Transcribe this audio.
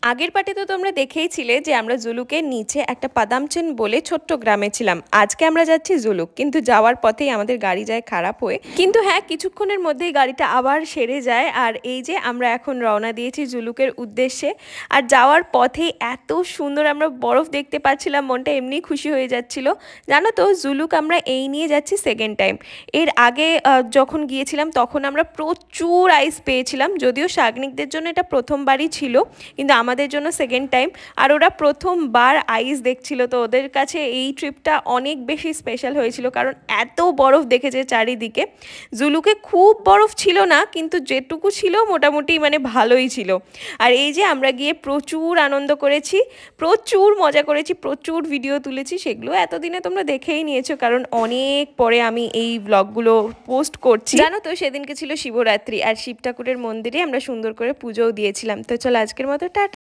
আগের পার্টে তো তোমরা দেখেইছিলে যে আমরা জুলুকের নিচে একটা পাদামচেন বলে ছোট্ট গ্রামে ছিলাম। আজকে আমরা যাচ্ছি জুলুক, কিন্তু যাওয়ার পথেই আমাদের গাড়ি যায় খারাপ হয়ে। কিন্তু হ্যাঁ, কিছুক্ষণের মধ্যেই গাড়িটা আবার সেরে যায়। আর এই যে আমরা এখন রওনা দিয়েছি জুলুকের উদ্দেশ্যে। আর যাওয়ার পথে এত সুন্দর আমরা বরফ দেখতে পাচ্ছিলাম, মনটা এমনিই খুশি হয়ে যাচ্ছিল। জানো তো, জুলুক আমরা এই নিয়ে যাচ্ছি সেকেন্ড টাইম। এর আগে যখন গিয়েছিলাম তখন আমরা প্রচুর আইস পেয়েছিলাম, যদিও শাগনিকদের জন্য এটা প্রথমবারই ছিল, কিন্তু আমাদের জন্য সেকেন্ড টাইম। আর ওরা প্রথমবার আইস দেখছিল, তো ওদের কাছে এই ট্রিপটা অনেক বেশি স্পেশাল হয়েছিল, কারণ এত বরফ দেখেছে চারিদিকে। জুলুকে খুব বরফ ছিল না, কিন্তু যেটুকু ছিল মোটামুটি মানে ভালোই ছিল। আর এই যে আমরা গিয়ে প্রচুর আনন্দ করেছি, প্রচুর মজা করেছি, প্রচুর ভিডিও তুলেছি, সেগুলো এতদিনে তোমরা দেখেই নিয়েছো, কারণ অনেক পরে আমি এই ব্লগগুলো পোস্ট করছি। জানো তো, সেদিনকে ছিল শিবরাত্রি, আর শিব ঠাকুরের মন্দিরে আমরা সুন্দর করে পুজোও দিয়েছিলাম। তো চলো আজকের মতো টাটা।